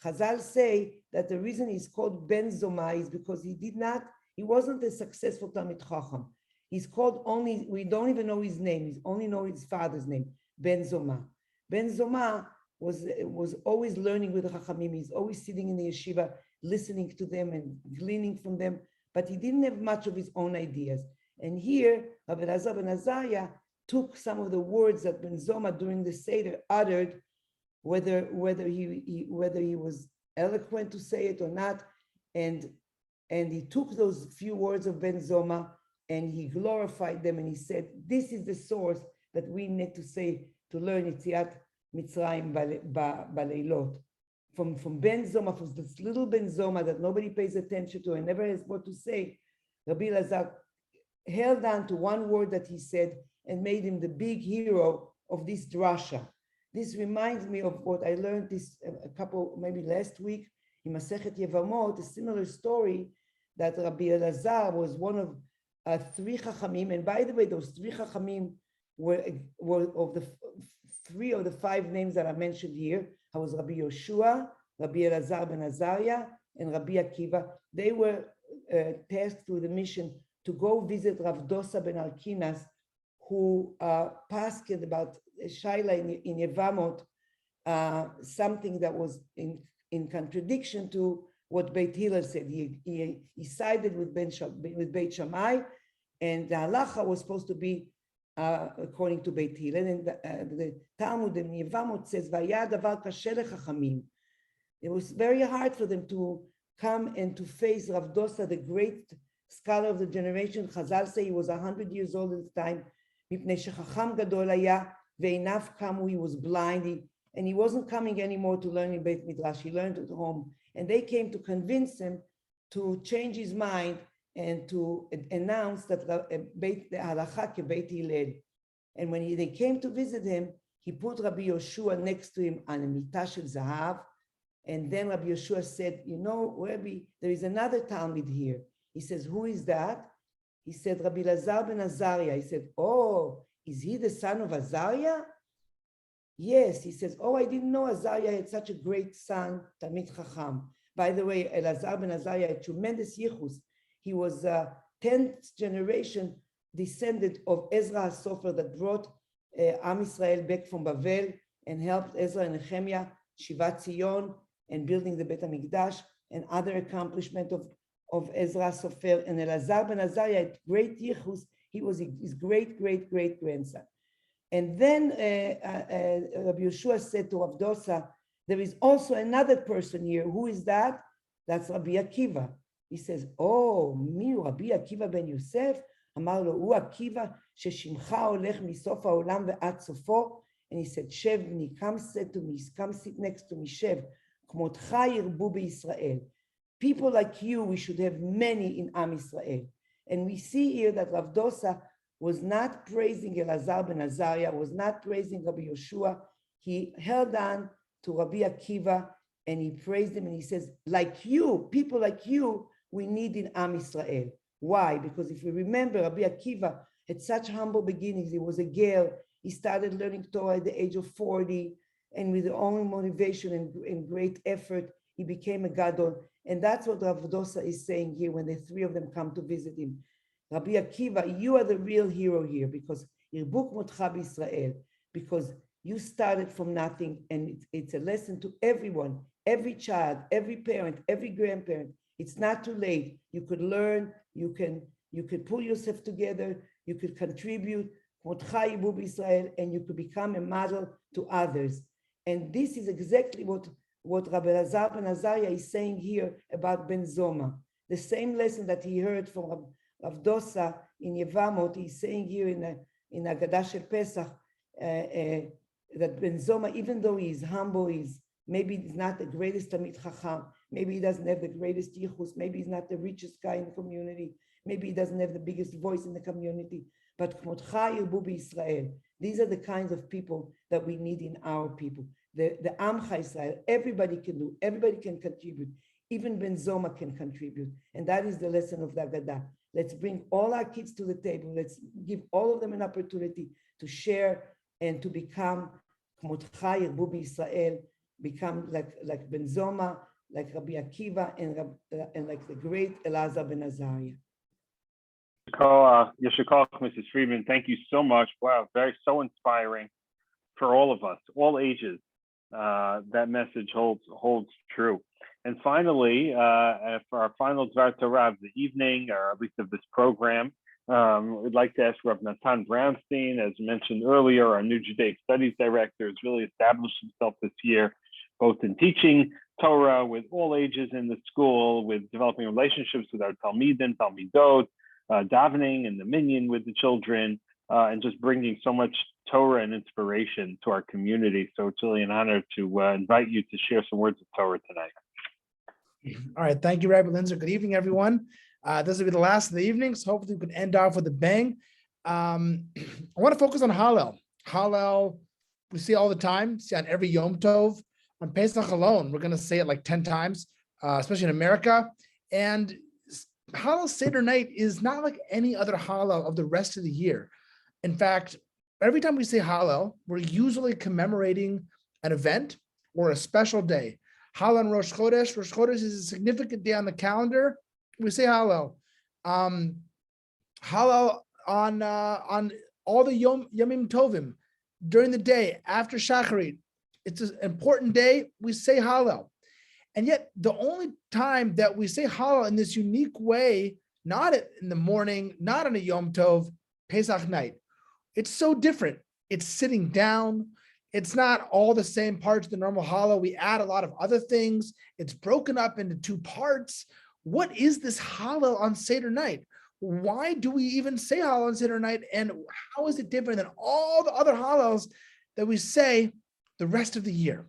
Speaker 8: Chazal say that the reason he's called Ben Zoma is because he wasn't a successful Talmid Chacham. He's called only, we don't even know his name, we only know his father's name, Ben Zoma. Ben Zoma was always learning with the Chachamim. He's always sitting in the yeshiva, listening to them and gleaning from them, but he didn't have much of his own ideas. And here, Rabbi Elazar ben Azariah took some of the words that Ben Zoma during the Seder uttered, whether he was eloquent to say it or not, and he took those few words of Ben Zoma and he glorified them, and he said, this is the source that we need to say to learn Yetziat Mitzrayim Baleilot. From Ben Zoma, from this little Ben Zoma that nobody pays attention to and never has what to say, Rabbi Elazar held on to one word that he said and made him the big hero of this drasha. This reminds me of what I learned maybe last week in Masechet Yevamot, a similar story that Rabbi Elazar was one of 3 Chachamim, and by the way, those 3 Chachamim were of the 3 of the 5 names that I mentioned here. I was Rabbi Yoshua, Rabbi Elazar ben Azariah, and Rabbi Akiva. They were tasked with the mission to go visit Rav Dosa ben Alkinas, who passed about Shaila in Yevamot, something that was in contradiction to what Beit Hillel said. He sided with Beit Shammai, and the halacha was supposed to be according to Beit Hillel. And the Talmud in Yevamot says, "Vaya davar kashe lechachamim." It was very hard for them to come and to face Rav Dosa, the great scholar of the generation. Chazal say he was 100 years old at the time. Mipnei shechacham gadol haya ve'einav kamu. He was blind, and he wasn't coming anymore to learn in Beit Midrash. He learned at home, and they came to convince him to change his mind and to announce that Beit Halacha Beit Hillel. And when they came to visit him, he put Rabbi Yoshua next to him on a mitah shel zahav. And then Rabbi Yoshua said, "You know, Rabbi, there is another Talmud here." He says, "Who is that?" He said, "Rabbi Lazar ben Azariah." He said, "Oh, is he the son of Azariah?" Yes. He says, "Oh, I didn't know Azariah had such a great son, Talmid Chacham." By the way, Elazar ben Azariah had tremendous yichus. He was a 10th generation descendant of Ezra HaSofer that brought Am Yisrael back from Babel and helped Ezra and Nehemiah, Shivat Zion, and building the Beit HaMikdash, and other accomplishment of Ezra Sofer. And Elazar ben Azariah had great yichus. He was his great grandson. And then Rabbi Yeshua said to Rav Dosa, "There is also another person here. Who is that?" "That's Rabbi Akiva." He says, "Oh, mi Rabbi Akiva ben Yosef?" אמר לו, "הוא עקיבא ששמך הולך מסוף העולם ועד סופו." And he said, "Shev b'ni, come sit next to me, Shev. כמותך ירבו בישראל." People like you, we should have many in Am Yisrael. And we see here that Rav Dosa was not praising Elazar ben Azariah, was not praising Rabbi Yoshua. He held on to Rabbi Akiva and he praised him, and he says, like you, people like you, we need in Am Yisrael. Why? Because if we remember, Rabbi Akiva had such humble beginnings. He was a girl. He started learning Torah at the age of 40, and with own motivation and great effort, he became a gadol. And that's what Rav Dosa is saying here when the three of them come to visit him. Rabbi Akiva, you are the real hero here, because Yirbu Kmotcha b'Yisrael, because you started from nothing, and it's a lesson to everyone, every child, every parent, every grandparent. It's not too late. You could learn, you could pull yourself together, you could contribute, Kmotcha Yirbu b'Yisrael, and you could become a model to others. And this is exactly what Rabbi Lazar ben Azariah is saying here about Ben Zoma. The same lesson that he heard from Rav Dosa in Yevamot, he's saying here in Haggadah Shel Pesach, that Ben Zoma, even though he is humble, maybe he's not the greatest Talmid Chacham, maybe he doesn't have the greatest yichus, maybe he's not the richest guy in the community, maybe he doesn't have the biggest voice in the community, but Kmotcha Yirbu b'Yisrael. These are the kinds of people that we need in our people. The Amcha Israel, everybody can do, everybody can contribute. Even Ben Zoma can contribute. And that is the lesson of the Haggadah. Let's bring all our kids to the table. Let's give all of them an opportunity to share and to become Kmotcha Yirbu b'Yisrael, become like Ben Zoma, like Rabbi Akiva, and like the great Elazar ben Azariah.
Speaker 1: Yeshikol, Mrs. Friedman, thank you so much. Wow, so inspiring for all of us, all ages. That message holds true. And finally, for our final Dvar Torah of the evening, or at least of this program, we'd like to ask Rav Natan Brownstein, as mentioned earlier, our new Judaic Studies Director, has really established himself this year, both in teaching Torah with all ages in the school, with developing relationships with our Talmidim, Talmidot, davening and the minyan with the children, and just bringing so much Torah and inspiration to our community. So it's really an honor to invite you to share some words of Torah tonight.
Speaker 9: All right, thank you, Rabbi Linzer. Good evening, everyone. This will be the last of the evening, so hopefully we can end off with a bang. I want to focus on Hallel. Hallel, we see all the time, see on every Yom Tov. On Pesach alone, we're going to say it like 10 times, especially in America. And Hallel Seder night is not like any other Hallel of the rest of the year. In fact, every time we say Hallel, we're usually commemorating an event or a special day. Hallel on Rosh Chodesh. Rosh Chodesh is a significant day on the calendar. We say Hallel. Hallel on all the Yomim Tovim during the day after Shacharit. It's an important day. We say Hallel. And yet the only time that we say Hallel in this unique way, not in the morning, not on a Yom Tov, Pesach night. It's so different. It's sitting down. It's not all the same parts of the normal Hallel. We add a lot of other things. It's broken up into 2 parts. What is this Hallel on Seder night? Why do we even say Hallel on Seder night? And how is it different than all the other Hallels that we say the rest of the year?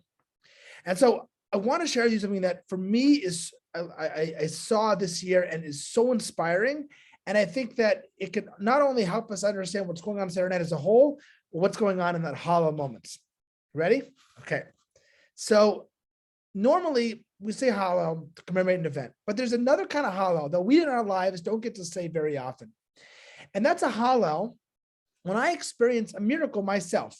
Speaker 9: And so I want to share with you something that for me is, I saw this year and is so inspiring. And I think that it can not only help us understand what's going on Saturday night as a whole, but what's going on in that Hallel moments. Ready? Okay. So normally we say Hallel to commemorate an event, but there's another kind of Hallel that we in our lives don't get to say very often. And that's a Hallel when I experience a miracle myself.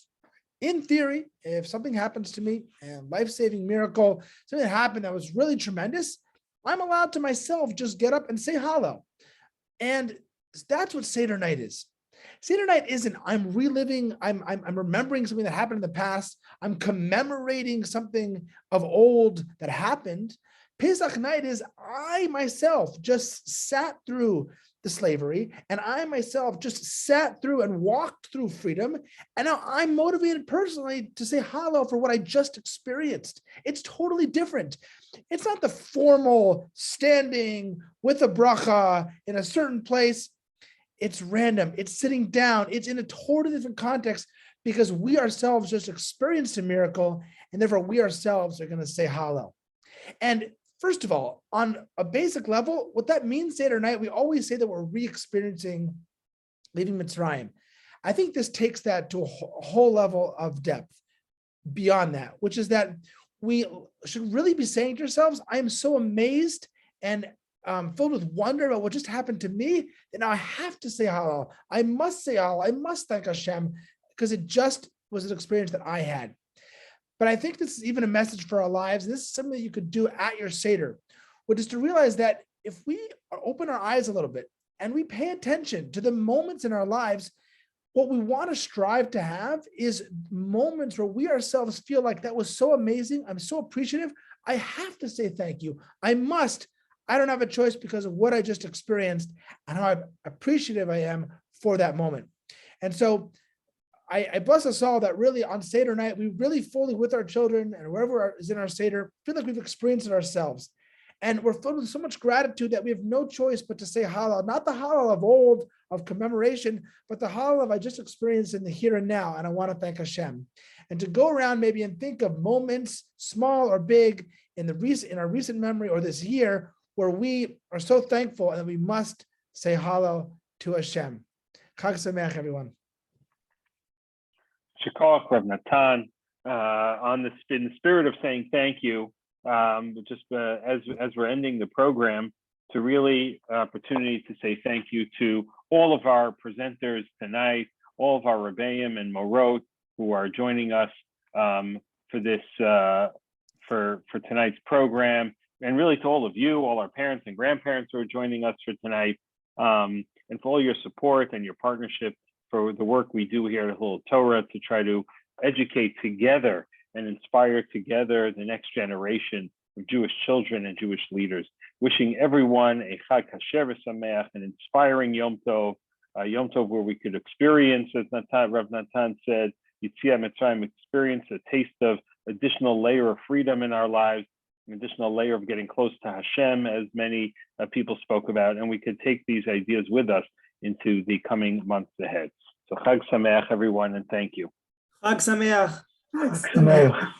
Speaker 9: In theory, if something happens to me, a life-saving miracle, something that happened that was really tremendous, I'm allowed to myself just get up and say Hallel. And that's what Seder night is. Seder night isn't, I'm reliving, I'm remembering something that happened in the past. I'm commemorating something of old that happened. Pesach night is I myself just sat through the slavery, and I myself just sat through and walked through freedom. And now I'm motivated personally to say Hallel for what I just experienced. It's totally different. It's not the formal standing with a bracha in a certain place. It's random. It's sitting down. It's in a totally different context because we ourselves just experienced a miracle, and therefore we ourselves are going to say Hallel. And first of all, on a basic level, what that means Seder night, we always say that we're re-experiencing leaving Mitzrayim. I think this takes that to a whole level of depth beyond that, which is that we should really be saying to ourselves, I am so amazed and filled with wonder about what just happened to me, that now I have to say Hallel. I must say Hallel. I must thank Hashem because it just was an experience that I had. But I think this is even a message for our lives. This is something that you could do at your Seder, which is to realize that if we open our eyes a little bit and we pay attention to the moments in our lives, what we want to strive to have is moments where we ourselves feel like that was so amazing. I'm so appreciative. I have to say thank you. I must. I don't have a choice because of what I just experienced and how appreciative I am for that moment. And so I bless us all that really on Seder night, we really fully with our children and wherever is in our Seder, feel like we've experienced it ourselves. And we're filled with so much gratitude that we have no choice but to say Hallel, not the Hallel of old, of commemoration, but the Hallel of I just experienced in the here and now. And I want to thank Hashem. And to go around maybe and think of moments, small or big, in our recent memory or this year, where we are so thankful and we must say Hallel to Hashem. Chag Sameach, everyone.
Speaker 1: Shakach, Rav Natan, in the spirit of saying thank you, just as we're ending the program, to really opportunity to say thank you to all of our presenters tonight, all of our Rebbeim and Morot who are joining us for this for tonight's program, and really to all of you, all our parents and grandparents who are joining us for tonight, and for all your support and your partnership for the work we do here at Hillel Torah to try to educate together and inspire together the next generation of Jewish children and Jewish leaders. Wishing everyone a Chag Kasher v'Sameach, an inspiring Yom Tov where we could experience, as Rav Natan said, Yetziat Mitzrayim, experience a taste of additional layer of freedom in our lives, an additional layer of getting close to Hashem, as many people spoke about, and we could take these ideas with us into the coming months ahead. So Chag Sameach, everyone, and thank you.
Speaker 7: Chag Sameach.
Speaker 9: Chag Sameach.